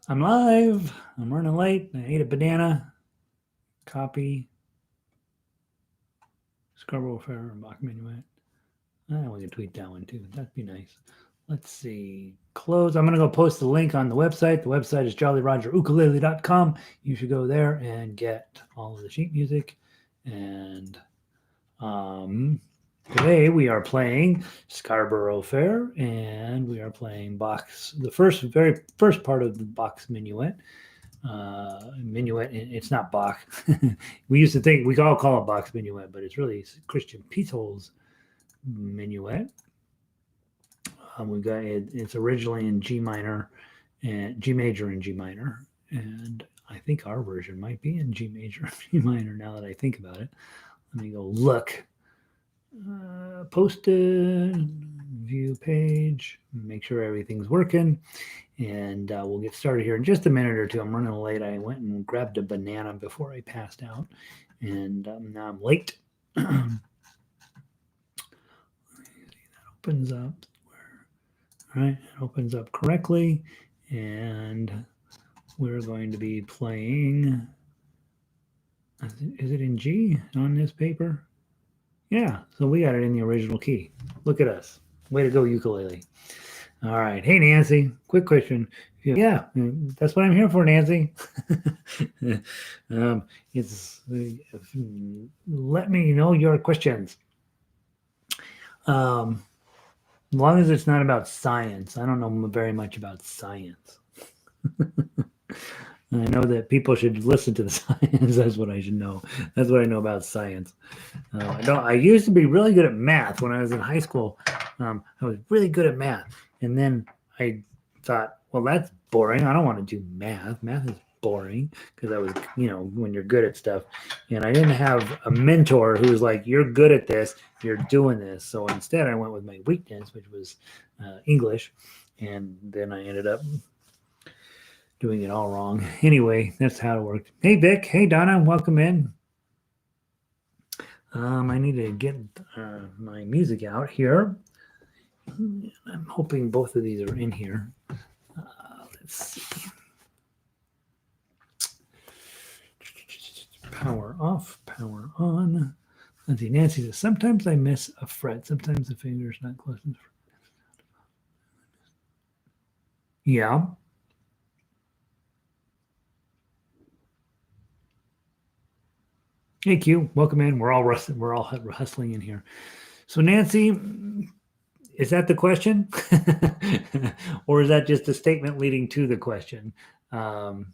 I'm live. I'm running late. I ate a banana. Copy. Scarborough Fair and Bach Minuet. We can tweet that one too. That'd be nice. Let's see. Close. I'm going to go post the link on the website. The website is jollyrogerukulele.com. You should go there and get all of the sheet music. And today we are playing Scarborough Fair, and we are playing Bach's, the very first part of the Bach's Minuet. Minuet, it's not Bach. We used to think we all call it Bach's Minuet, but it's really Christian Pietol's Minuet. We got it. It's originally in G minor, and G major and G minor, and I think our version might be in G major and G minor. Now that I think about it, let me go look. Posted, view page, make sure everything's working, and we'll get started here in just a minute or two. I'm running late. I went and grabbed a banana before I passed out, and now I'm late. That opens up. All right, it opens up correctly, and we're going to be playing. Is it in G on this paper? Yeah, so we got it in the original key. Look at us. Way to go, ukulele. All right. Hey, Nancy, quick question. Yeah, that's what I'm here for, Nancy. Let me know your questions. As long as it's not about science. I don't know very much about science. I know that people should listen to the science. That's what I should know. That's what I know about science. I used to be really good at math when I was in high school. I was really good at math, and then I thought, well, that's boring. I don't want to do math. Math is boring because I was, when you're good at stuff, and I didn't have a mentor who was like, "You're good at this. You're doing this." So instead, I went with my weakness, which was English, and then I ended up doing it all wrong. Anyway, that's how it worked. Hey, Vic. Hey, Donna. Welcome in. I need to get my music out here. I'm hoping both of these are in here. Let's see. Power off, power on. Let's see. Nancy says, sometimes I miss a fret. Sometimes the finger's not close enough. Yeah. Hey, Q, welcome in. We're all hustling in here. So, Nancy, is that the question, or is that just a statement leading to the question? Well,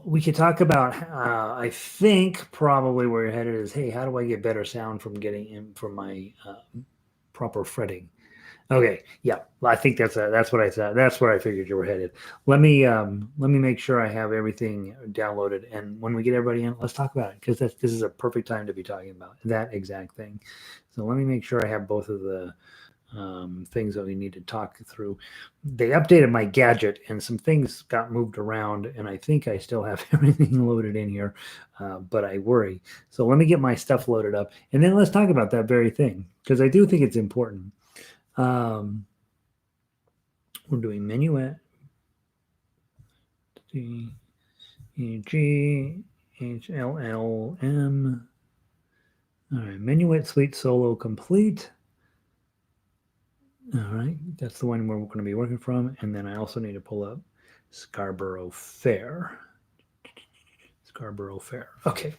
we could talk about. I think probably where you're headed is, hey, how do I get better sound from getting in from my proper fretting? Okay, yeah, I think that's what I thought. That's where I figured you were headed. Let me make sure I have everything downloaded, and when we get everybody in, let's talk about it because this is a perfect time to be talking about that exact thing. So let me make sure I have both of the things that we need to talk through. They updated my gadget, and some things got moved around, and I think I still have everything loaded in here, but I worry. So let me get my stuff loaded up, and then let's talk about that very thing because I do think it's important. We're doing Minuet, D, E, G, H, L, L, M. All right, Minuet Suite Solo complete. All right, that's the one we're going to be working from. And then I also need to pull up Scarborough Fair. Scarborough Fair. Okay.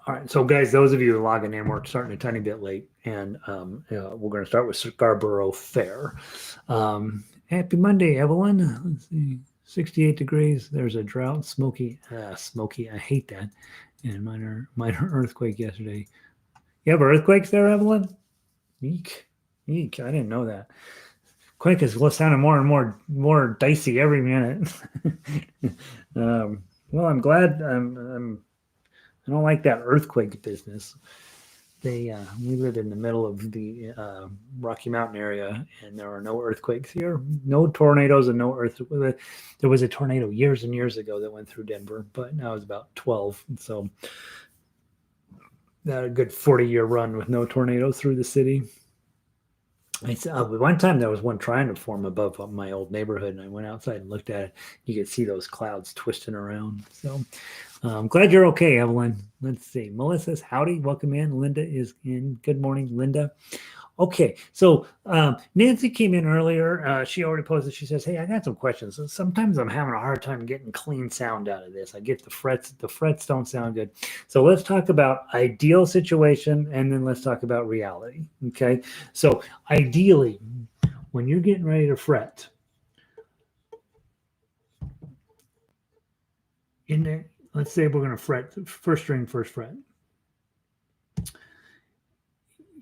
All right, so guys, those of you logging in, we're starting a tiny bit late, and we're going to start with Scarborough Fair. Happy Monday, Evelyn. Let's see, 68 degrees. There's a drought, smoky. I hate that. And minor earthquake yesterday. You have earthquakes there, Evelyn? Eek. I didn't know that. Quake is sounding more and more dicey every minute. Well, I'm glad. I don't like that earthquake business. We live in the middle of the Rocky Mountain area, and there are no earthquakes here, no tornadoes, and no earthquakes. There was a tornado years and years ago that went through Denver, but now it's about 12. So that a good 40-year run with no tornadoes through the city. One time there was one trying to form above my old neighborhood, and I went outside and looked at it. You could see those clouds twisting around. So I'm glad you're okay, Evelyn. Let's see. Melissa says, howdy, welcome in. Linda is in. Good morning, Linda. Okay, so Nancy came in earlier. She already posted. She says, "Hey, I got some questions. So sometimes I'm having a hard time getting clean sound out of this. I get the frets. The frets don't sound good. So let's talk about ideal situation, and then let's talk about reality. Okay, so ideally, when you're getting ready to fret, in there, let's say we're going to fret first string, first fret.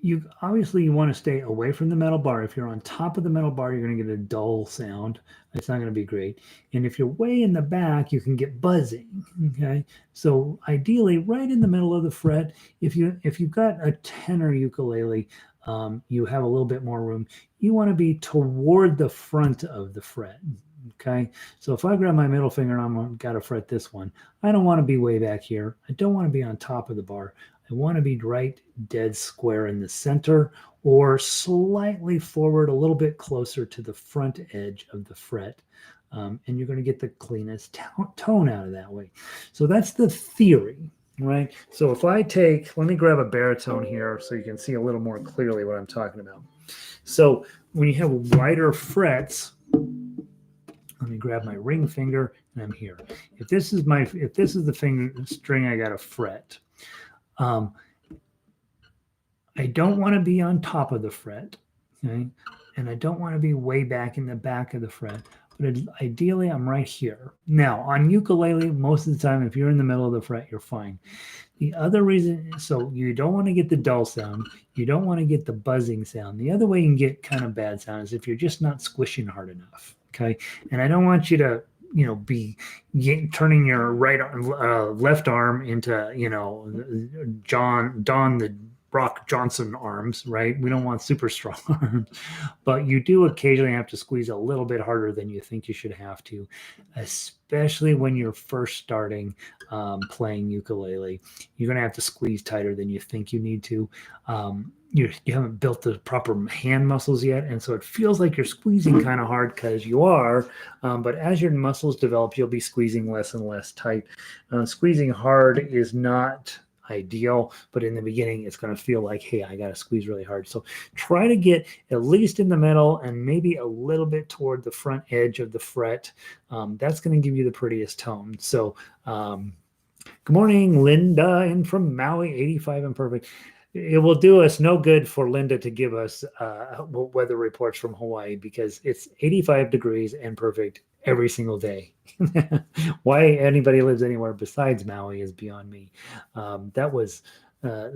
You want to stay away from the metal bar. If you're on top of the metal bar, you're going to get a dull sound. It's not going to be great. And if you're way in the back, you can get buzzing. Okay, so ideally, right in the middle of the fret. If you've got a tenor ukulele, you have a little bit more room. You want to be toward the front of the fret. Okay, so if I grab my middle finger and I'm got to fret this one, I don't want to be way back here. I don't want to be on top of the bar. I want to be right dead square in the center or slightly forward, a little bit closer to the front edge of the fret. And you're going to get the cleanest tone out of that way. So that's the theory, right? So if I take, let me grab a baritone here so you can see a little more clearly what I'm talking about. So when you have wider frets, let me grab my ring finger and I'm here. If this is the finger string I got to fret, I don't want to be on top of the fret, okay? And I don't want to be way back in the back of the fret, but ideally I'm right here. Now, on ukulele, most of the time, if you're in the middle of the fret, you're fine. The other reason, so you don't want to get the dull sound. You don't want to get the buzzing sound. The other way you can get kind of bad sound is if you're just not squishing hard enough, okay? And I don't want you to be turning your left arm into, Don the Brock Johnson arms, right? We don't want super strong arms, but you do occasionally have to squeeze a little bit harder than you think you should have to, especially when you're first starting playing ukulele. You're going to have to squeeze tighter than you think you need to. You haven't built the proper hand muscles yet, and so it feels like you're squeezing kind of hard because you are, but as your muscles develop, you'll be squeezing less and less tight. Squeezing hard is not ideal, but in the beginning it's going to feel like, hey, I got to squeeze really hard. So try to get at least in the middle and maybe a little bit toward the front edge of the fret. That's going to give you the prettiest tone. So good morning, Linda, in from Maui, 85 and perfect. It will do us no good for Linda to give us weather reports from Hawaii because it's 85 degrees and perfect every single day. Why anybody lives anywhere besides Maui is beyond me. That was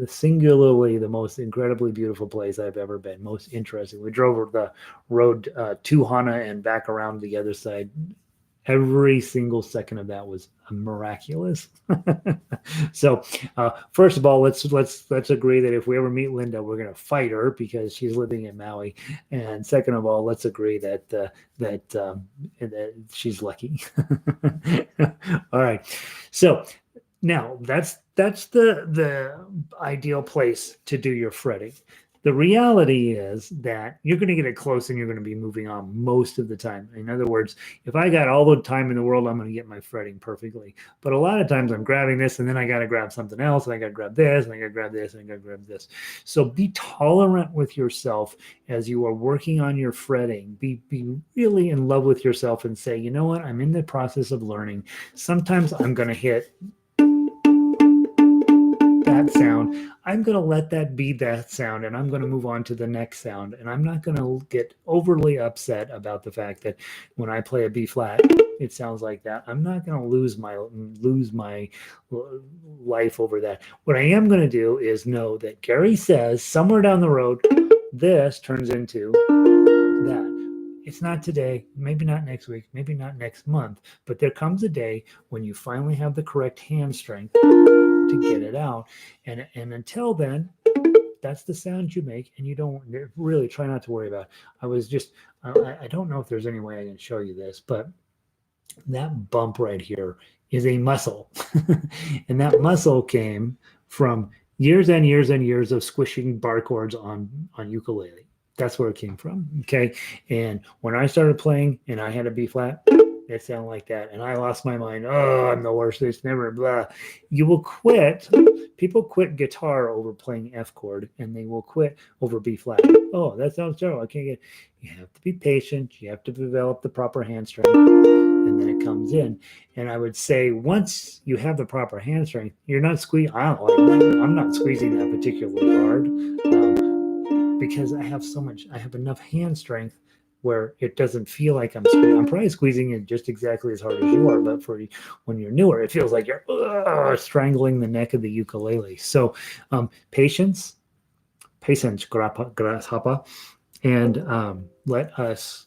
singularly the most incredibly beautiful place I've ever been. Most interesting. We drove the road to Hana and back around the other side. Every single second of that was miraculous. So, first of all, let's agree that if we ever meet Linda, we're going to fight her because she's living in Maui. And second of all, let's agree that she's lucky. All right. So now that's the ideal place to do your fretting. The reality is that you're going to get it close and you're going to be moving on most of the time. In other words, if I got all the time in the world, I'm going to get my fretting perfectly. But a lot of times I'm grabbing this and then I got to grab something else and I got to grab this and I got to grab this and I got to grab this. So be tolerant with yourself as you are working on your fretting. Be really in love with yourself and say, you know what? I'm in the process of learning. Sometimes I'm going to hit that sound. I'm going to let that be that sound and I'm going to move on to the next sound. And I'm not going to get overly upset about the fact that when I play a B flat, it sounds like that. I'm not going to lose my life over that. What I am going to do is know that Gary says somewhere down the road, this turns into that. It's not today, maybe not next week, maybe not next month, but there comes a day when you finally have the correct hand strength to get it out. And until then, that's the sound you make, and you don't really try not to worry about it. I don't know if there's any way I can show you this, but that bump right here is a muscle. And that muscle came from years and years and years of squishing bar chords on ukulele. That's where it came from. Okay. And when I started playing and I had a B flat, it sounded like that. And I lost my mind. Oh, I'm the worst. It's never blah. You will quit. People quit guitar over playing F chord and they will quit over B flat. Oh, that sounds terrible. I can't get. You have to be patient. You have to develop the proper hand strength. And then it comes in. And I would say once you have the proper hand strength, you're not squeezing. I'm not squeezing that particularly hard. Because I have enough hand strength where it doesn't feel like I'm squeezing. I'm probably squeezing it just exactly as hard as you are, but for when you're newer, it feels like you're strangling the neck of the ukulele. So patience, grasshopper, and let us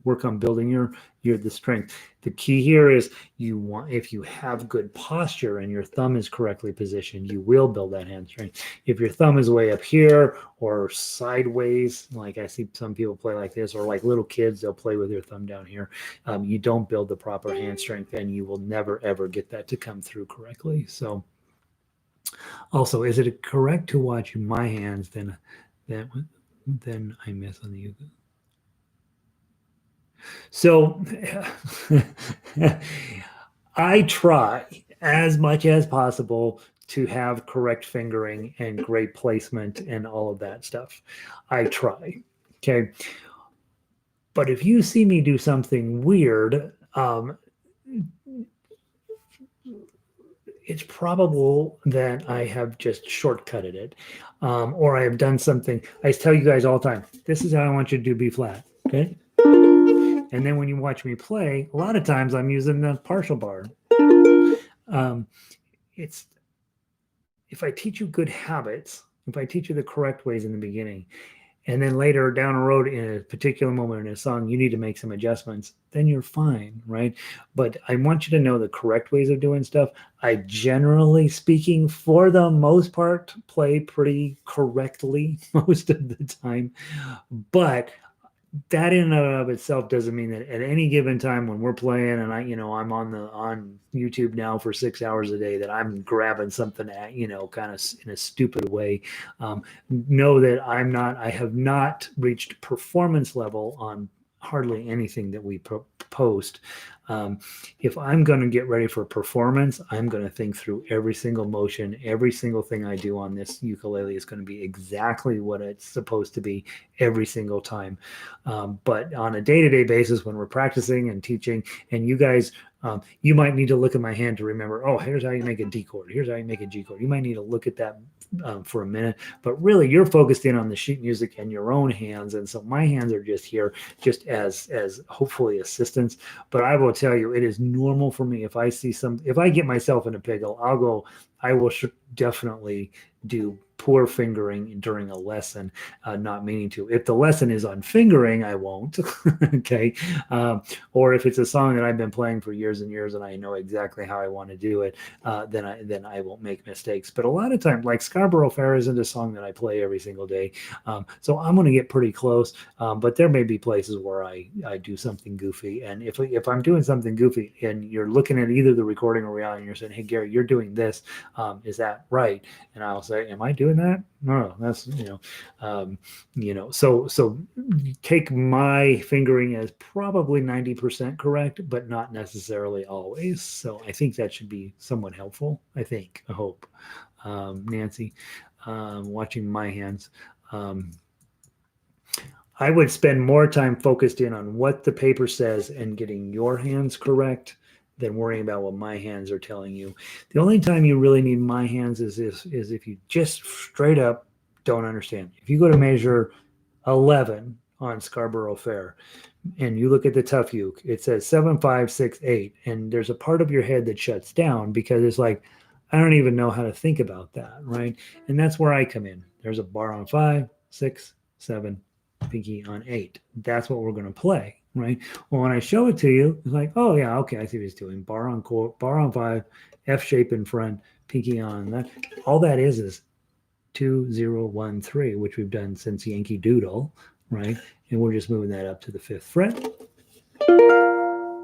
work on building the strength. The key here is if you have good posture and your thumb is correctly positioned, you will build that hand strength. If your thumb is way up here or sideways, like I see some people play like this, or like little kids, they'll play with their thumb down here, you don't build the proper hand strength, and you will never ever get that to come through correctly. So also, is it correct to watch my hands then I miss on the ukulele? So I try as much as possible to have correct fingering and great placement and all of that stuff. I try. Okay. But if you see me do something weird, it's probable that I have just shortcutted it, or I have done something. I tell you guys all the time, this is how I want you to do B flat. Okay. And then when you watch me play, a lot of times I'm using the partial bar. It's if I teach you good habits, if I teach you the correct ways in the beginning, and then later down the road in a particular moment in a song, you need to make some adjustments, then you're fine, right? But I want you to know the correct ways of doing stuff. I generally speaking, for the most part, play pretty correctly most of the time. But that in and of itself doesn't mean that at any given time when we're playing and I'm on YouTube now for 6 hours a day that I'm grabbing something at kind of in a stupid way. Know that I have not reached performance level on hardly anything that we post. If I'm going to get ready for performance, I'm going to think through every single motion. Every single thing I do on this ukulele is going to be exactly what it's supposed to be every single time. But on a day-to-day basis, when we're practicing and teaching, and you guys, you might need to look at my hand to remember, oh, here's how you make a D chord. Here's how you make a G chord. You might need to look at that for a minute, but really you're focused in on the sheet music and your own hands. And so my hands are just here just as hopefully assistants. But I will tell you, it is normal for me if I get myself in a pickle, I will definitely do poor fingering during a lesson, not meaning to. If the lesson is on fingering, I won't. Okay. Or if it's a song that I've been playing for years and years and I know exactly how I want to do it, then I won't make mistakes. But a lot of times, like Scarborough Fair isn't a song that I play every single day. So I'm going to get pretty close. But there may be places where I do something goofy. And if I'm doing something goofy and you're looking at either the recording or reality and you're saying, hey, Gary, you're doing this. Is that right? And I'll say, am I doing that? No, that's, so take my fingering as probably 90% correct, but not necessarily always. So I think that should be somewhat helpful. I hope. Nancy, watching my hands. I would spend more time focused in on what the paper says and getting your hands correct than worrying about what my hands are telling you. The only time you really need my hands is if you just straight up don't understand. If you go to measure 11 on Scarborough Fair and you look at the tough uke, it says 7, 5, 6, 8, and there's a part of your head that shuts down because it's like, I don't even know how to think about that, right? And that's where I come in. There's a bar on 5, 6, 7, pinky on 8. That's what we're going to play. Right. Well, when I show it to you, it's like, oh yeah, okay, I see what he's doing. Bar on 5, F shape in front, pinky on that. All that is 2, 0, 1, 3, which we've done since Yankee Doodle, right? And we're just moving that up to the 5th fret.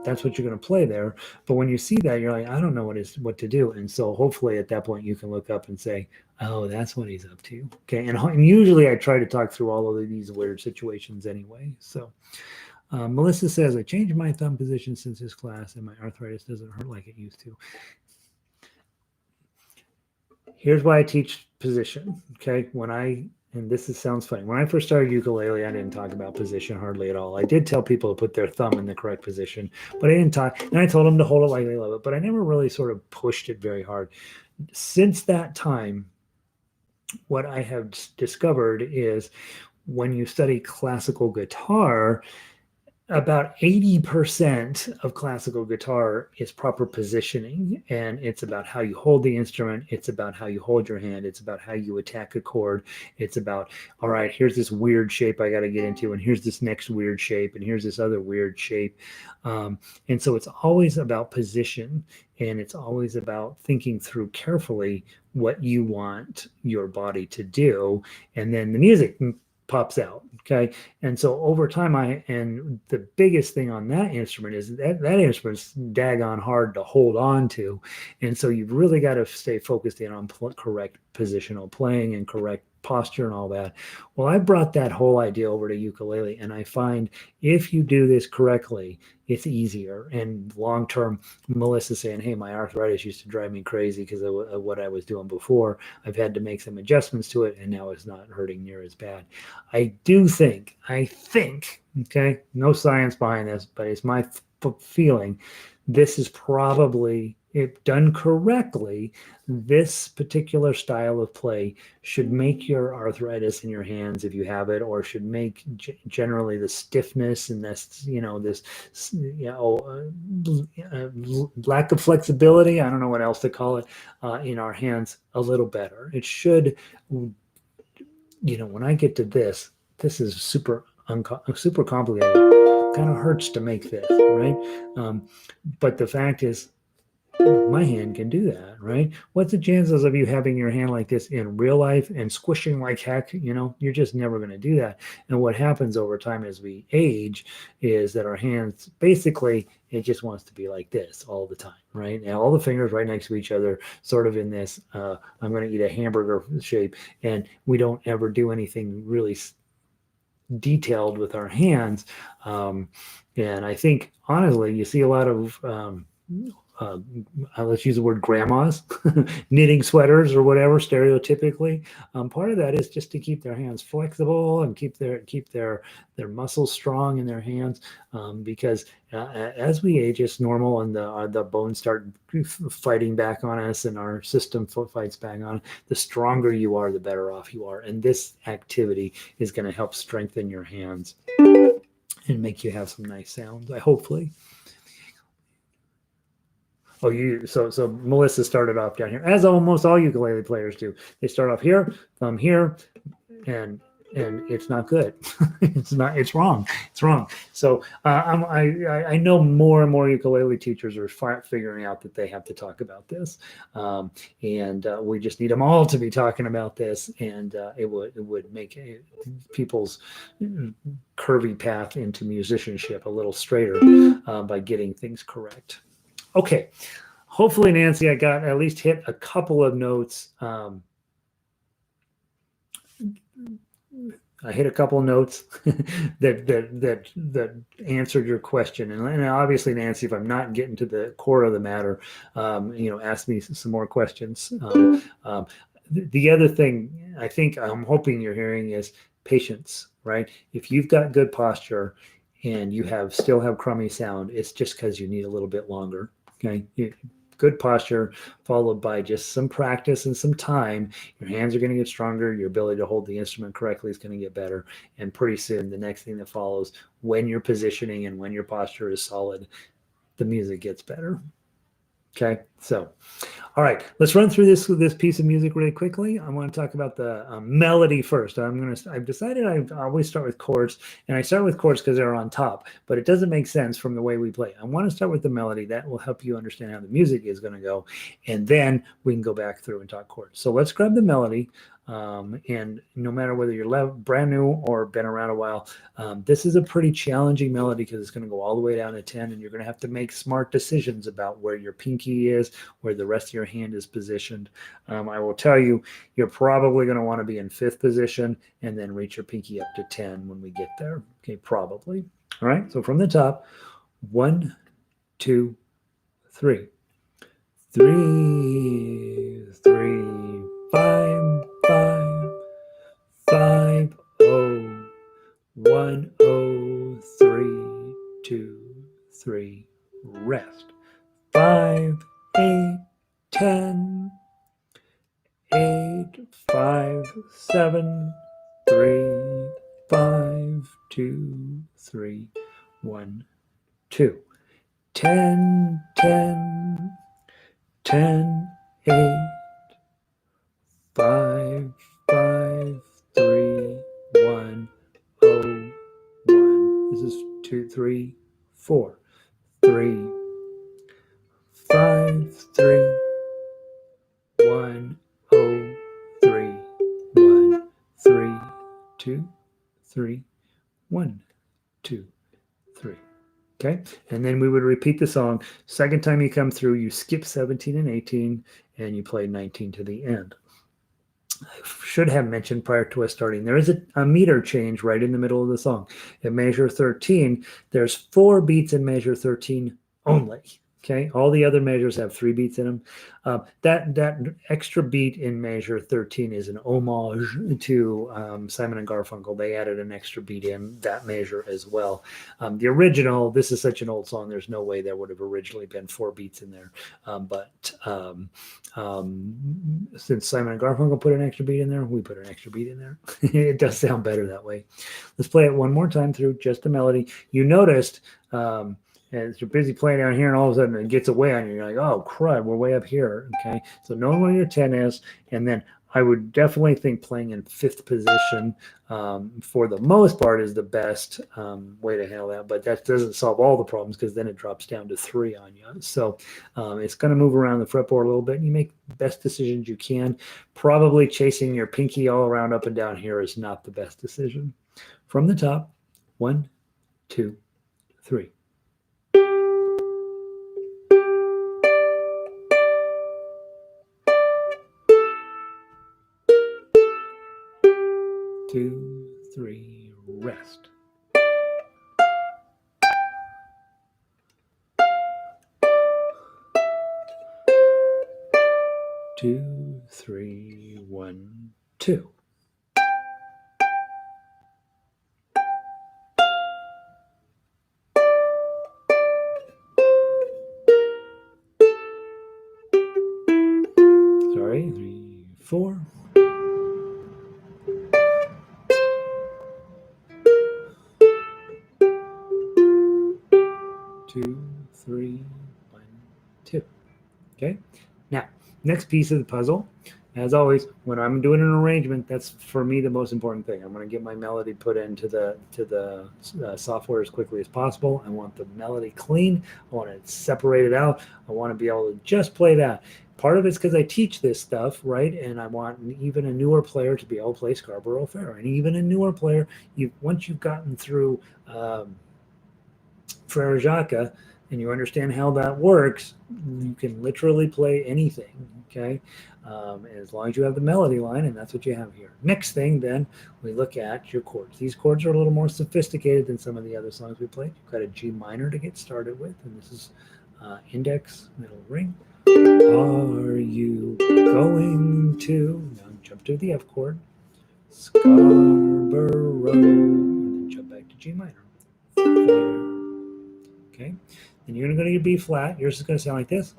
that's what you're going to play there. But when you see that, you're like, I don't know what to do. And so hopefully at that point you can look up and say, oh, that's what he's up to. Okay. And usually I try to talk through all of these weird situations anyway. So Melissa says, I changed my thumb position since this class and my arthritis doesn't hurt like it used to. Here's why I teach position. Okay. And sounds funny. When I first started ukulele, I didn't talk about position hardly at all. I did tell people to put their thumb in the correct position, but I didn't talk. And I told them to hold it like they love it, but I never really sort of pushed it very hard. Since that time, what I have discovered is when you study classical guitar, about 80% of classical guitar is proper positioning, and it's about how you hold the instrument. It's about how you hold your hand. It's about how you attack a chord. It's about, all right, here's this weird shape I got to get into, and here's this next weird shape, and here's this other weird shape. And so it's always about position, and it's always about thinking through carefully what you want your body to do, and then the music pops out. Okay. And so over time, and the biggest thing on that instrument is that instrument's daggone hard to hold on to. And so you've really got to stay focused in on correct positional playing and correct posture and all that. Well, I brought that whole idea over to ukulele, and I find if you do this correctly, it's easier. And long term, Melissa's saying, hey, my arthritis used to drive me crazy because of what I was doing before. I've had to make some adjustments to it, and now it's not hurting near as bad. I think, okay, no science behind this, but it's my feeling, this is probably, if done correctly, this particular style of play should make your arthritis in your hands, if you have it, or should make generally the stiffness and this, lack of flexibility, I don't know what else to call it, in our hands a little better. It should, when I get to this is super complicated. Kind of hurts to make this, right? But the fact is, my hand can do that, right? What's the chances of you having your hand like this in real life and squishing like heck? You're just never going to do that. And what happens over time as we age is that our hands, basically, it just wants to be like this all the time, right? And all the fingers right next to each other, sort of in this, I'm going to eat a hamburger shape. And we don't ever do anything really detailed with our hands. And I think, honestly, you see a lot of, let's use the word grandmas knitting sweaters or whatever, stereotypically. Part of that is just to keep their hands flexible and keep their muscles strong in their hands, because as we age, it's normal, and the bones start fighting back on us, and our system fights back on. The stronger you are, the better off you are, and this activity is going to help strengthen your hands and make you have some nice sounds, hopefully. So Melissa started off down here, as almost all ukulele players do. They start off here, thumb here, and it's not good. It's wrong. So I know more and more ukulele teachers are figuring out that they have to talk about this, and we just need them all to be talking about this, and it would make people's curvy path into musicianship a little straighter by getting things correct. Okay, hopefully, Nancy, I got at least hit a couple of notes. I hit a couple of notes that answered your question. And obviously, Nancy, if I'm not getting to the core of the matter, ask me some more questions. The other thing I'm hoping you're hearing is patience, right? If you've got good posture and you still have crummy sound, it's just because you need a little bit longer. Okay, good posture followed by just some practice and some time. Your hands are going to get stronger. Your ability to hold the instrument correctly is going to get better. And pretty soon, the next thing that follows, when your positioning and when your posture is solid, the music gets better. Okay, so, all right, let's run through this piece of music really quickly. I want to talk about the melody first. I've decided I always start with chords, and I start with chords because they're on top, but it doesn't make sense from the way we play. I want to start with the melody. That will help you understand how the music is going to go, and then we can go back through and talk chords. So let's grab the melody. And no matter whether you're brand new or been around a while, this is a pretty challenging melody because it's going to go all the way down to 10, and you're going to have to make smart decisions about where your pinky is, where the rest of your hand is positioned. I will tell you, you're probably going to want to be in 5th position and then reach your pinky up to 10 when we get there. Okay, probably. All right, so from the top, 1, 2, 3. 3, 3, 5, 5, 5, 0, 1, 0, 3, 2, 3, rest. 5, 8, 10, 8, 5, 7, 3, 5, 2, 3, 1, 2. 10, 10, 10, 8, 5, 5, 3, 1, 0, 1. This is 2, 3, 4, 3, 5, 3, 1, 0, 3, 1, 3, 2, 3, 1, 2, 3. Okay, and then we would repeat the song. Second time you come through, you skip 17 and 18, and you play 19 to the end. I should have mentioned prior to us starting, there is a meter change right in the middle of the song. In measure 13, there's 4 beats in measure 13 only. Okay, all the other measures have 3 beats in them. That extra beat in measure 13 is an homage to Simon and Garfunkel. They added an extra beat in that measure as well. The original, this is such an old song, there's no way there would have originally been 4 beats in there. Since Simon and Garfunkel put an extra beat in there, we put an extra beat in there. It does sound better that way. Let's play it one more time through just the melody. You noticed as you're busy playing down here and all of a sudden it gets away on you. You're like, oh, crud, we're way up here. Okay, so knowing where your 10 is, and then I would definitely think playing in 5th position for the most part is the best way to handle that, but that doesn't solve all the problems because then it drops down to 3 on you. So it's going to move around the fretboard a little bit, and you make the best decisions you can. Probably chasing your pinky all around up and down here is not the best decision. From the top, 1, 2, 3. 2, 3, rest. 2, 3, 1, 2. Sorry, 3, 4. 2, 3, 1, 2. Okay. Now, next piece of the puzzle. As always, when I'm doing an arrangement, that's for me the most important thing. I'm going to get my melody put into the software as quickly as possible. I want the melody clean. I want it separated out. I want to be able to just play that. Part of it's because I teach this stuff, right? And I want even a newer player to be able to play Scarborough Fair. And even a newer player, once you've gotten through Frere Jacques and you understand how that works, you can literally play anything, okay? As long as you have the melody line, and that's what you have here. Next thing, then, we look at your chords. These chords are a little more sophisticated than some of the other songs we played. You've got a G minor to get started with, and this is index, middle ring. Are you going to, now jump to the F chord, Scarborough, and then jump back to G minor. Okay, then you're going to go to your B flat. Yours is going to sound like this.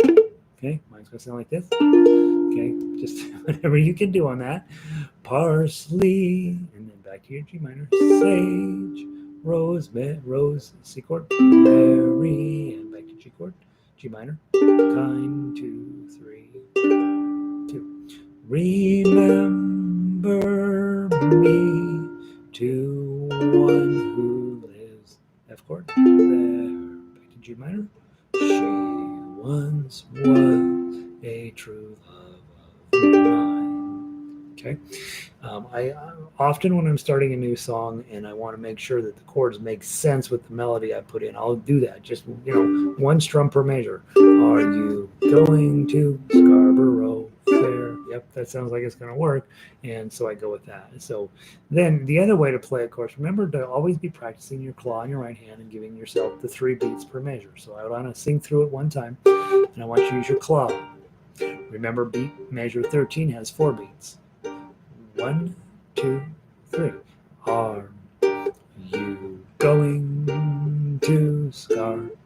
Okay, mine's going to sound like this. Okay, just whatever you can do on that. Parsley, and then back to your G minor. Sage, rose, C chord, Mary, and back to G chord, G minor. Kind, 2, 3, 2. Remember me to one who lives. F chord, there. G minor. She once was a true love of mine. Okay. I often, when I'm starting a new song and I want to make sure that the chords make sense with the melody I put in, I'll do that. Just, one strum per measure. Are you going to Scarborough Fair? Yep, that sounds like it's going to work. And so I go with that. So then the other way to play, of course, remember to always be practicing your claw in your right hand and giving yourself the 3 beats per measure. So I want to sing through it one time, and I want you to use your claw. Remember, beat measure 13 has 4 beats. 1, 2, 3. Are you going to Scarborough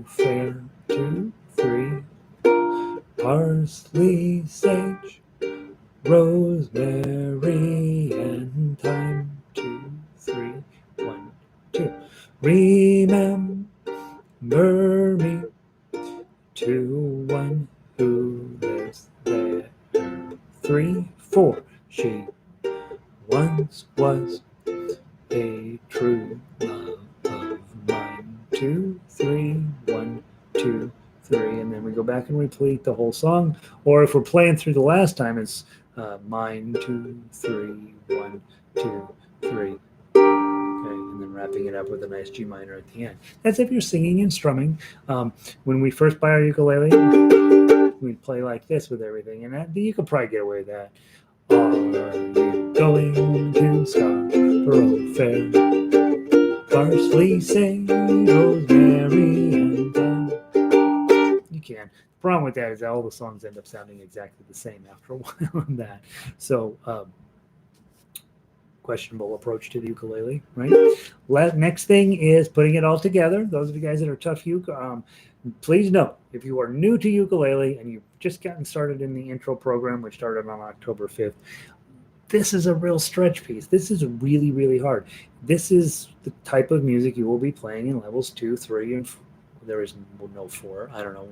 Fair? 2, 3. Parsley, sage, rosemary, and thyme. 2, 3. 1, 2. Remember me to one who lives there. 3, 4. She once was a true love of mine. 2, 3. 1, 2, 3. And then we go back and repeat the whole song. Or if we're playing through the last time, it's mine, 2, 3, 1, 2, 3. Okay, and then wrapping it up with a nice G minor at the end. That's if you're singing and strumming. When we first buy our ukulele, we play like this with everything, and you could probably get away with that. Are you going to Scarborough Fair? Parsley, sage, rosemary, and thyme. You can. The problem with that is that all the songs end up sounding exactly the same after a while on that. So, questionable approach to the ukulele, right? Next thing is putting it all together. Those of you guys that are tough please note, if you are new to ukulele and you've just gotten started in the intro program, which started on October 5th, this is a real stretch piece. This is really, really hard. This is the type of music you will be playing in levels 2, 3, and 4. There is no 4. I don't know.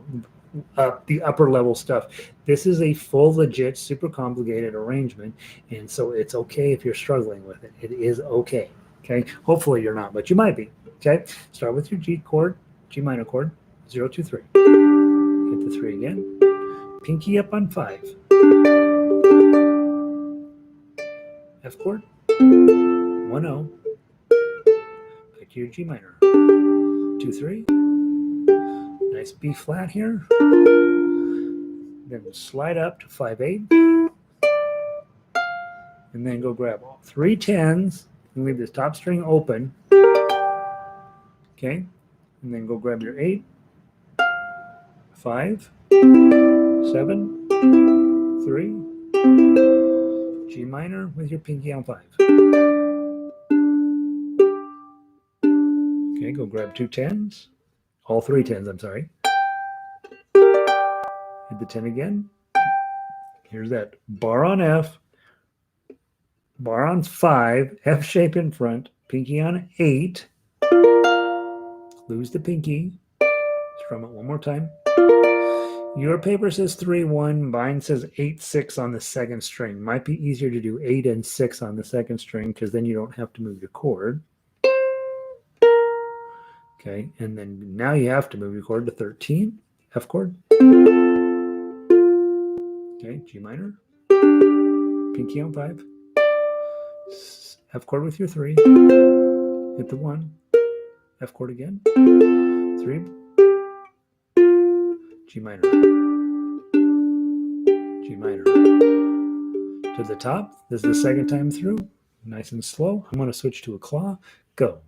The upper level stuff. This is a full, legit, super complicated arrangement, and so it's okay if you're struggling with it. It is okay. Okay. Hopefully you're not, but you might be. Okay. Start with your G chord, G minor chord, 0, 2, 3. Hit the 3 again. Pinky up on 5. F chord, 1, 0. Back to your G minor, 2, 3. Nice B flat here. Then slide up to 5, 8. And then go grab all 3 10s and leave this top string open. Okay. And then go grab your 8, 5, 7, 3, G minor with your pinky on 5. Okay, go grab 2 10s. All 3 10s, I'm sorry. Hit the 10 again. Here's that bar on F, bar on 5, F shape in front, pinky on 8. Lose the pinky. Strum it one more time. Your paper says 3, 1. Mine says 8, 6 on the second string. Might be easier to do 8 and 6 on the second string because then you don't have to move your chord. Okay, and then now you have to move your chord to 13, F chord. Okay, G minor, pinky on 5, F chord with your 3, hit the 1, F chord again, 3, G minor, G minor. To the top, this is the second time through, nice and slow. I'm going to switch to a claw, go.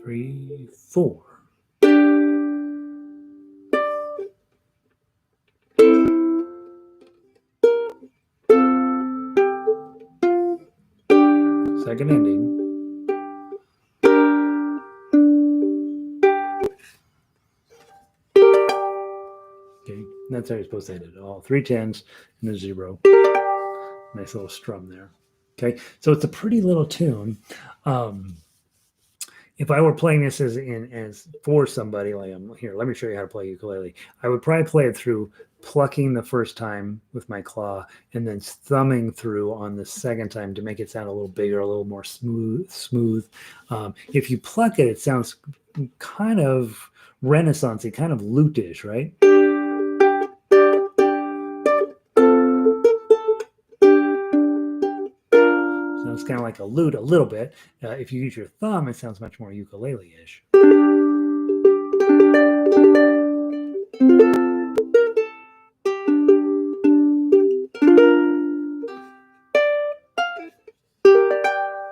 3, 4. Second ending. Okay, that's how you're supposed to hit it. All 3 10s and a 0. Nice little strum there. Okay, so it's a pretty little tune. Um, if I were playing this as for somebody, like I'm here, let me show you how to play ukulele. I would probably play it through plucking the first time with my claw and then thumbing through on the second time to make it sound a little bigger, a little more smooth. If you pluck it, it sounds kind of Renaissance-y, kind of lutish, right? Sounds kind of like a lute a little bit. If you use your thumb, it sounds much more ukulele-ish.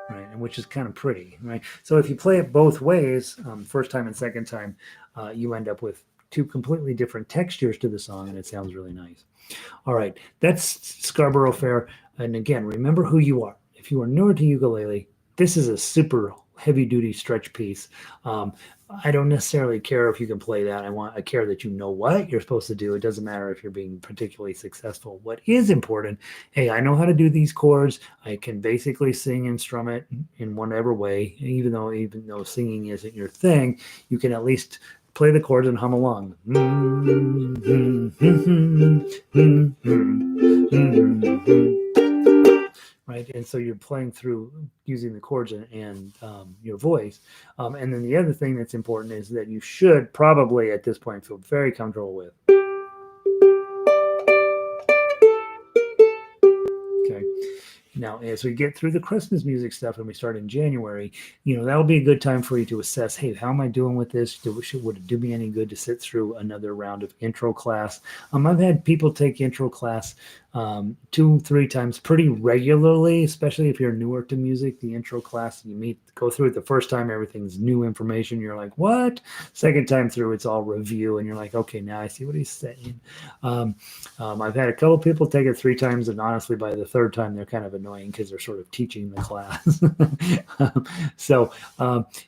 Right, and which is kind of pretty, right? So if you play it both ways, first time and second time, you end up with 2 completely different textures to the song, and it sounds really nice. All right, that's Scarborough Fair. And again, remember who you are. If you are newer to ukulele, this is a super heavy duty stretch piece. I don't necessarily care if you can play that. I care that you know what you're supposed to do. It doesn't matter if you're being particularly successful. What is important, hey, I know how to do these chords. I can basically sing and strum it in whatever way. Even though singing isn't your thing, you can at least play the chords and hum along. Right, and so you're playing through using the chords and your voice. And then the other thing that's important is that you should probably at this point feel very comfortable with. Okay. Now, as we get through the Christmas music stuff and we start in January, that'll be a good time for you to assess, hey, how am I doing with this? Would it do me any good to sit through another round of intro class? I've had people take intro class 2-3 times pretty regularly, especially if you're newer to music. The intro class, go through it the first time, everything's new information. You're like, what? Second time through, it's all review, and you're like, okay, now I see what he's saying. I've had a couple people take it 3 times, and honestly, by the third time, they're kind of annoying because they're sort of teaching the class.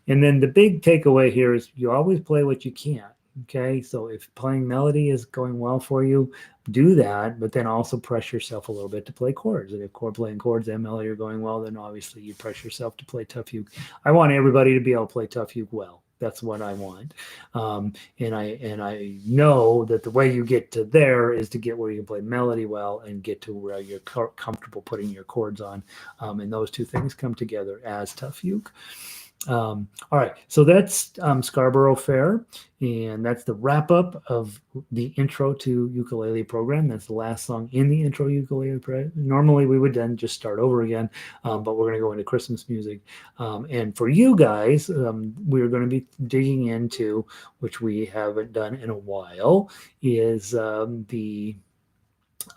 And then the big takeaway here is you always play what you can. Okay, so if playing melody is going well for you, do that, but then also press yourself a little bit to play chords. And if playing chords and melody are going well, then obviously you press yourself to play tough uke. I want everybody to be able to play tough uke well. That's what I want. And I know that the way you get to there is to get where you can play melody well and get to where you're comfortable putting your chords on. And those 2 things come together as tough uke. All right, so that's Scarborough Fair, and that's the wrap up of the intro to ukulele program. That's the last song in the intro ukulele program. Normally we would then just start over again, but we're going to go into Christmas music. And for you guys, we're going to be digging into, which we haven't done in a while, is the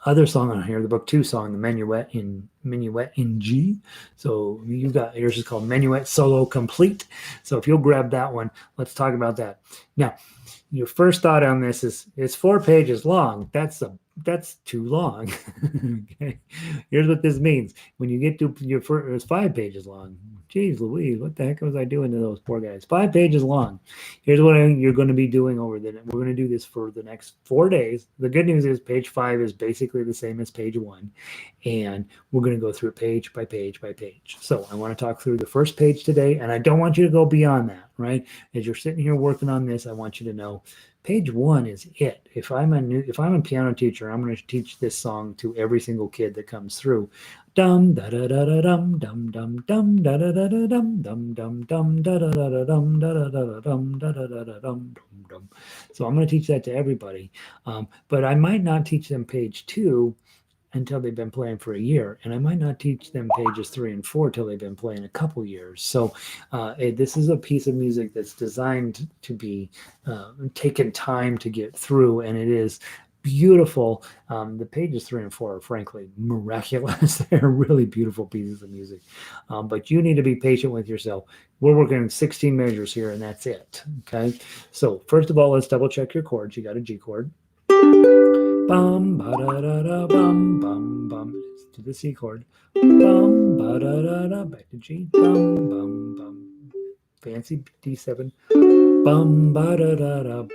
other song on here, the book 2 song, the Minuet in G. So you got yours is called Minuet Solo Complete. So if you'll grab that one, let's talk about that. Now, your first thought on this is it's 4 pages long. That's too long. Okay. Here's what this means. When you get to your first, it's 5 pages long. Jeez Louise, what the heck was I doing to those poor guys? 5 pages long. Here's what you're going to be doing we're going to do this for the next 4 days. The good news is page 5 is basically the same as page 1. And we're going to go through page by page by page. So I want to talk through the first page today, and I don't want you to go beyond that, right? As you're sitting here working on this, I want you to know page 1 is it. If I'm a piano teacher, I'm going to teach this song to every single kid that comes through. Dum da da da da dum dum dum dum da da da da dum dum dum dum da da da da dum da da da da dum da da da da dum dum dum. So I'm going to teach that to everybody, but I might not teach them page 2 until they've been playing for a year, and I might not teach them pages 3 and 4 till they've been playing a couple years. So this is a piece of music that's designed to be taken time to get through, and it is beautiful. The pages 3 and 4 are frankly miraculous. They're really beautiful pieces of music, but you need to be patient with yourself. We're working in 16 measures here, and that's it. Okay, so first of all, let's double check your chords. You got a G chord. Bum ba da da da bum bum bum to the C chord. Bum ba da da da back to G. Bum bum bum. Fancy D7. Bum ba da da da.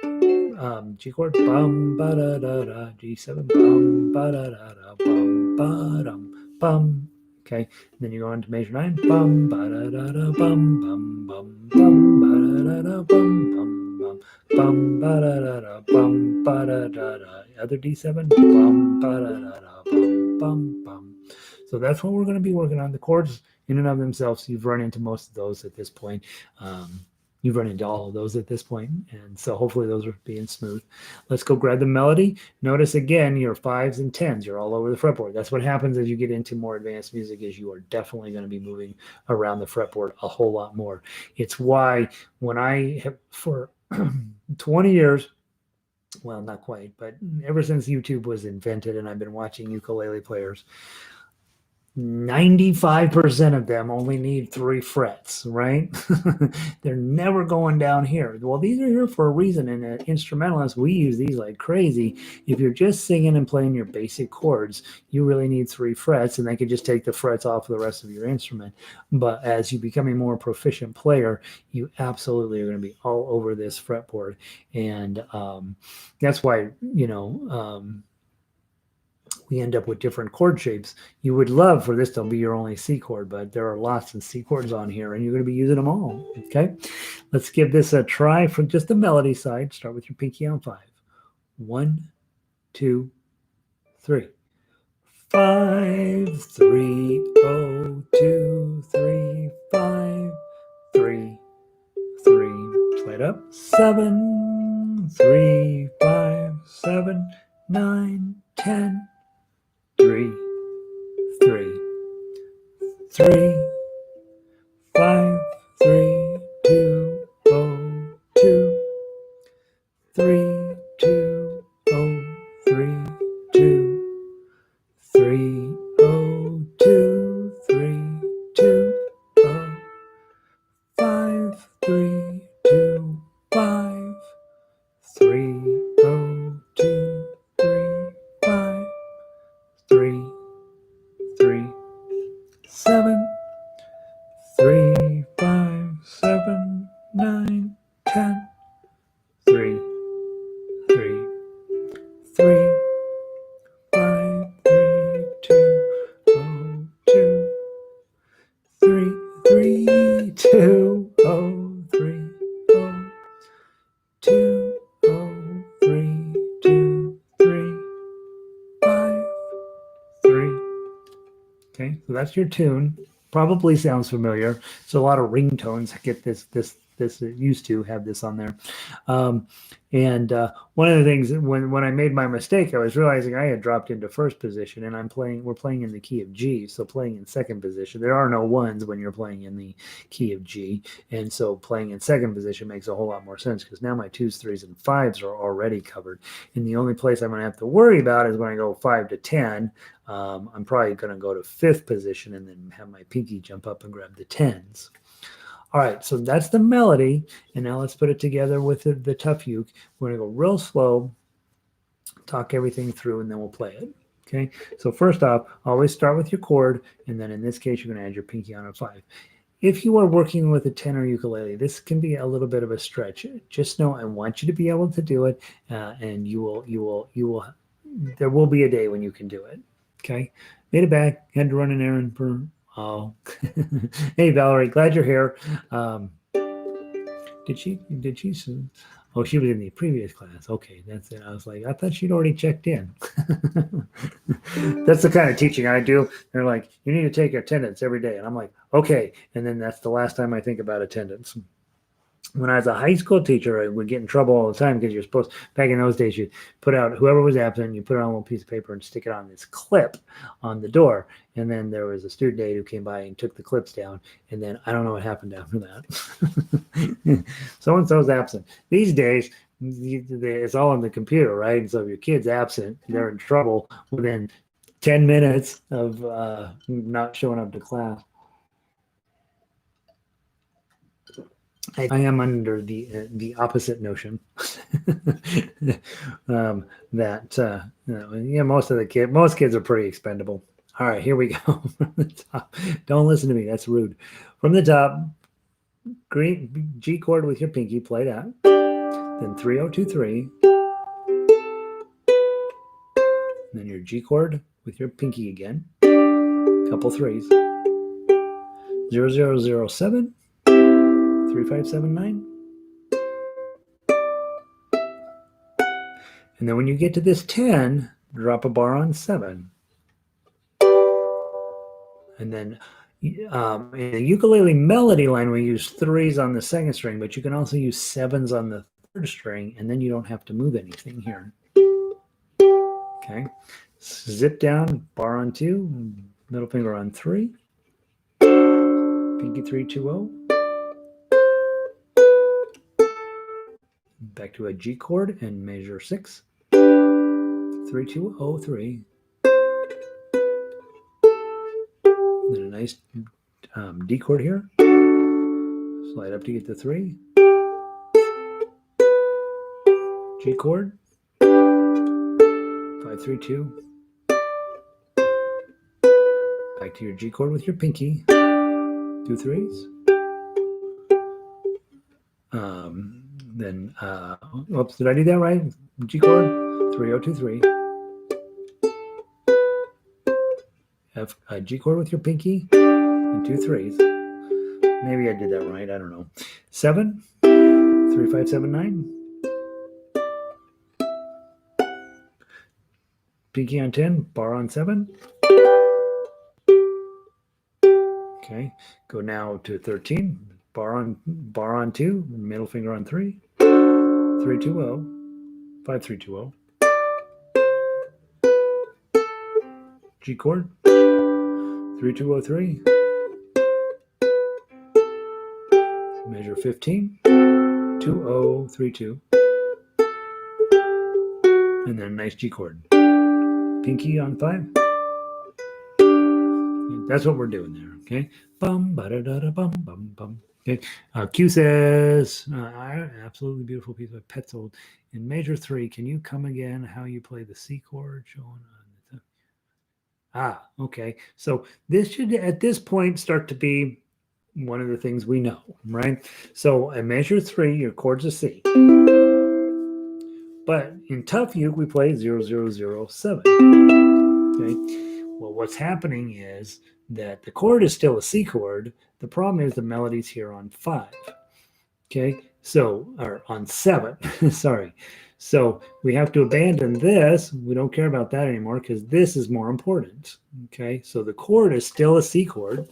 G chord, bum ba da da da, G7, bum ba da da da, bum ba dum, bum. Okay, then you go into major 9, bum ba da da da, bum bum bum bum ba da da da, bum bum bum ba da da da, bum ba da da da. Other D7, bum ba da da da, bum bum bum. So that's what we're going to be working on. The chords in and of themselves, you've run into most of those at this point. You've run into all of those at this point, and so hopefully those are being smooth. Let's go grab the melody. Notice again, your 5s and 10s, you're all over the fretboard. That's what happens as you get into more advanced music, is you are definitely going to be moving around the fretboard a whole lot more. It's why when I have, for 20 years, well, not quite, but ever since YouTube was invented and I've been watching ukulele players, 95% of them only need 3 frets, right? They're never going down here. Well, these are here for a reason, and instrumentalists, we use these like crazy. If you're just singing and playing your basic chords, you really need 3 frets, and they could just take the frets off the rest of your instrument. But as you become a more proficient player, you absolutely are going to be all over this fretboard, and that's why, we end up with different chord shapes. You would love for this to be your only C chord, but there are lots of C chords on here, and you're going to be using them all. Okay, let's give this a try from just the melody side. Start with your pinky on 5. 1, 2, 3. 5, 3, 0, 2, 3, 5, 3, 3. Play it up. 7, 3, 5, 7, 9, 10. 3, 3, 3, 5, 3, 2, 0, 2, 3, 2, 0, 3, 2, 3, 0, 2, 3, 2, 0, 5, 3, 2, 5, 3, 0, 2, 3, 5. 3, 3, 7, 3, 5, 7, 9, 10. 3, 3, 3, 5, 3, 2, 0, 2, 3, 3, 2, 0, 3, 0, 2, 0, 3, 2, 3, 5, 3. Okay, so that's your tune. Probably sounds familiar. So a lot of ringtones get this used to have this on there. And one of the things when I made my mistake, I was realizing I had dropped into first position, and we're playing in the key of G, so playing in second position. There are no ones when you're playing in the key of G, and so playing in second position makes a whole lot more sense, because now my 2s, 3s, and 5s are already covered. And the only place I'm going to have to worry about is when I go 5 to 10. I'm probably going to go to fifth position and then have my pinky jump up and grab the 10s. All right, so that's the melody, and now let's put it together with the tough uke. We're going to go real slow, talk everything through, and then we'll play it. Okay, so first off, always start with your chord, and then in this case, you're going to add your pinky on a 5. If you are working with a tenor ukulele, this can be a little bit of a stretch. Just know I want you to be able to do it, and there will be a day when you can do it. Okay, made it back, had to run an errand for. Oh, hey Valerie, glad you're here. Did she? Oh, she was in the previous class. Okay, that's it. I was like, I thought she'd already checked in. That's the kind of teaching I do. They're like, you need to take attendance every day, and I'm like, okay. And then that's the last time I think about attendance. When I was a high school teacher, I would get in trouble all the time because you're supposed, back in those days, you put out whoever was absent, you put it on a little piece of paper and stick it on this clip on the door. And then there was a student aide who came by and took the clips down. And then I don't know what happened after that. So-and-so's absent. These days, it's all on the computer, right? And so if your kid's absent, they're in trouble within 10 minutes of not showing up to class. I am under the opposite notion that most kids are pretty expendable. All right, here we go. From the top. Don't listen to me. That's rude. From the top, G chord with your pinky, play that. Then 3-0-2-3. then your G chord with your pinky again, couple threes, 0007, 3579. And then when you get to this 10, drop a bar on 7. And then in the ukulele melody line, we use 3s on the second string, but you can also use 7s on the third string, and then you don't have to move anything here. Okay, zip down, bar on 2, middle finger on 3, pinky 3-2-0. Back to a G chord and measure 6, 3-2-0-3. Then a nice D chord here. Slide up to get the 3. G chord. 5-3-2. Back to your G chord with your pinky. 2 3s. Then, oops, did I do that right? G chord. 3-0-2-3. F, G chord with your pinky. And 2 3s. Maybe I did that right. I don't know. 7, 3-5-7-9. Pinky on 10, bar on 7. Okay, go now to 13. Bar on 2, middle finger on 3. 3-2-0, 5-3-2-0. G chord. 3-2-0-3. Measure 15. 2-0-3-2. And then a nice G chord. Pinky on 5. That's what we're doing there, okay? Bum, ba-da-da-da, bum, bum, bum. Okay, Q says, absolutely beautiful piece by Petzold. In major 3, can you come again how you play the C chord? Okay. So this should, at this point, start to be one of the things we know, right? So in measure 3, your chord's a C. But in tough uke, we play 0007. Okay. Well, what's happening is that the chord is still a C chord. The problem is the melody's here on 5. Okay. So, or on 7. Sorry. So we have to abandon this. We don't care about that anymore because this is more important. Okay. So the chord is still a C chord.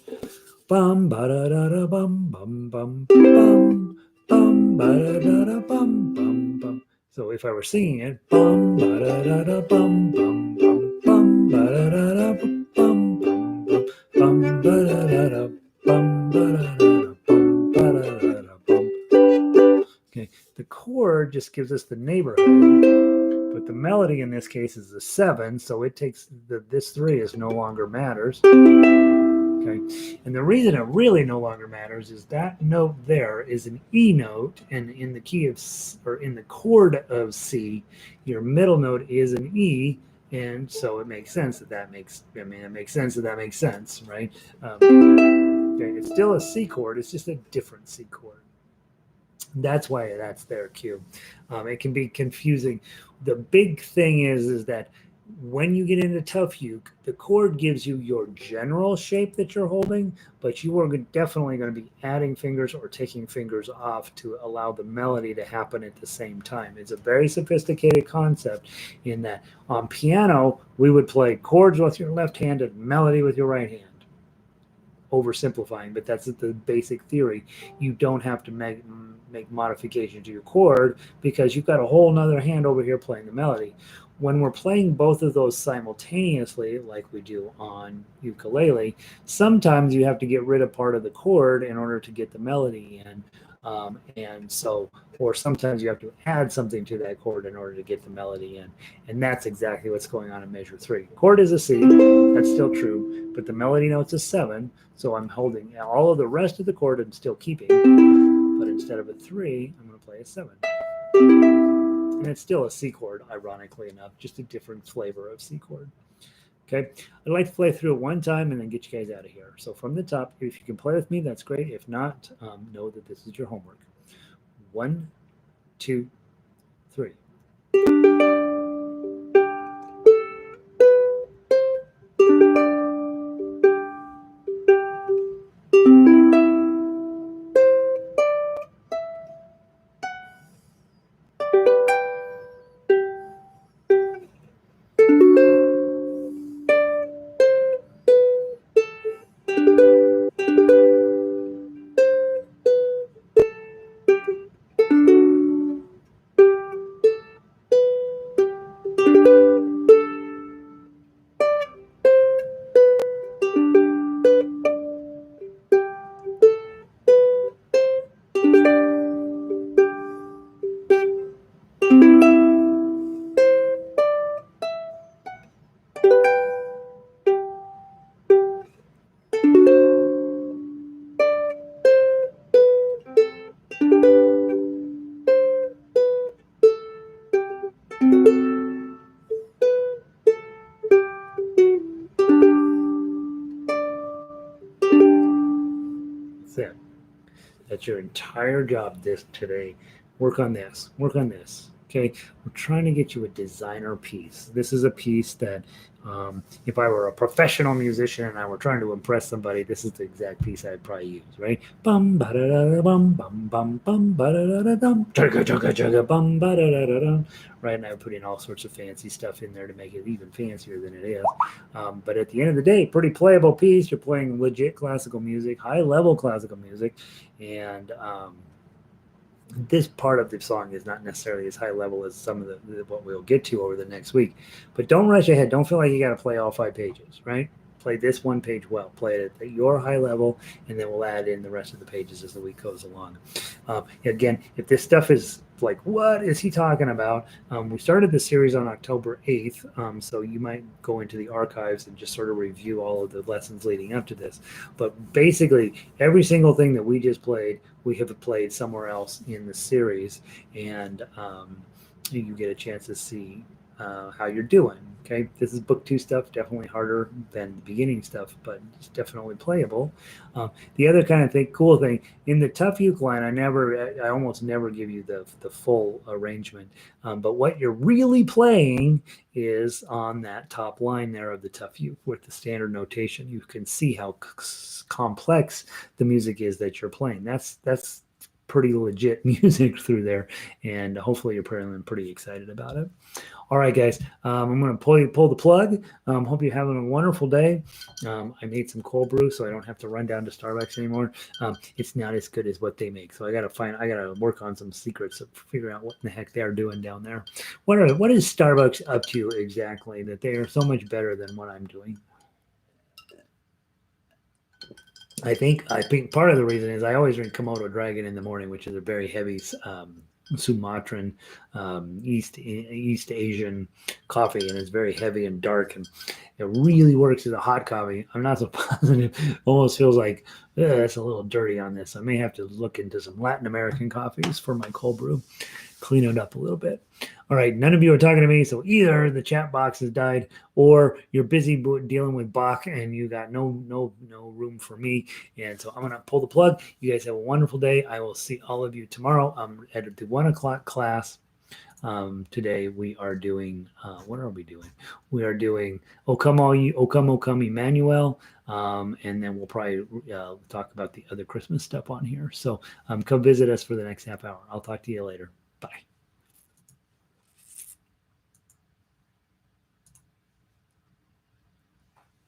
Bum ba da da da bum bum bum bum bum ba da da da bum bum bum. So if I were singing it, bum ba da da da bum bum bum bum ba da da da bum bum bum bum ba da da da bum ba da da da bum ba da da da bum. Okay, the chord just gives us the neighborhood, but the melody in this case is a 7, so it takes this 3 is no longer matters. Okay, and the reason it really no longer matters is that note there is an E note, and in the key of, or in the chord of C, your middle note is an E, and so it makes sense that makes sense, right? Okay, it's still a C chord, it's just a different C chord. That's why that's there, Q. It can be confusing. The big thing is that when you get into tough uke, the chord gives you your general shape that you're holding, but you are definitely going to be adding fingers or taking fingers off to allow the melody to happen at the same time. It's a very sophisticated concept in that on piano, we would play chords with your left hand and melody with your right hand. Oversimplifying, but that's the basic theory. You don't have to make modifications to your chord because you've got a whole nother hand over here playing the melody. When we're playing both of those simultaneously, like we do on ukulele, sometimes you have to get rid of part of the chord in order to get the melody in. And so, or sometimes you have to add something to that chord in order to get the melody in. And that's exactly what's going on in measure 3. Chord is a C, that's still true, but the melody note's a 7. So I'm holding all of the rest of the chord and still keeping, but instead of a 3, I'm going to play a 7. And it's still a C chord, ironically enough, just a different flavor of C chord. Okay, I'd like to play through it one time and then get you guys out of here. So from the top, if you can play with me, that's great. If not, know that this is your homework. 1, 2, 3. That's your entire job this today. Work on this. Work on this. Okay. We're trying to get you a designer piece. This is a piece that if I were a professional musician and I were trying to impress somebody, this is the exact piece I'd probably use, right? Bum ba da da bum bum bum bum ba da da da dum chugga chugga chugga bum ba da da da dum. Right, and I would put in all sorts of fancy stuff in there to make it even fancier than it is. But at the end of the day, pretty playable piece. You're playing legit classical music, high level classical music, and this part of the song is not necessarily as high level as some of the what we'll get to over the next week. But don't rush ahead. Don't feel like you got to play all 5 pages, right? Play this one page well. Play it at your high level, and then we'll add in the rest of the pages as the week goes along. Again, if this stuff is like, what is he talking about? We started the series on October 8th, so you might go into the archives and just sort of review all of the lessons leading up to this. But basically, every single thing that we just played, we have played somewhere else in the series, and you get a chance to see how you're doing. Okay, this is book 2 stuff, definitely harder than the beginning stuff, but it's definitely playable. The other kind of cool thing in the tough uke line, I almost never give you the full arrangement, but what you're really playing is on that top line there of the tough uke with the standard notation. You can see how complex the music is that you're playing. That's pretty legit music through there, and hopefully you're pretty excited about it. All right, guys, I'm going to pull the plug. Hope you're having a wonderful day. I made some cold brew, so I don't have to run down to Starbucks anymore. It's not as good as what they make, so I got to work on some secrets of figure out what in the heck they're doing down there. What is Starbucks up to exactly that they are so much better than what I'm doing? I think part of the reason is I always drink Komodo Dragon in the morning, which is a very heavy Sumatran East Asian coffee, and it's very heavy and dark, and it really works as a hot coffee. I'm not so positive. Almost feels like it's a little dirty on this. I may have to look into some Latin American coffees for my cold brew, clean it up a little bit. All right, none of you are talking to me, so either the chat box has died or you're busy dealing with Bach and you got no room for me. And so I'm going to pull the plug. You guys have a wonderful day. I will see all of you tomorrow at the 1 o'clock class. Today we are doing, what are we doing? We are doing O Come All You, O Come Emmanuel. And then we'll probably talk about the other Christmas stuff on here. So come visit us for the next half hour. I'll talk to you later. Bye.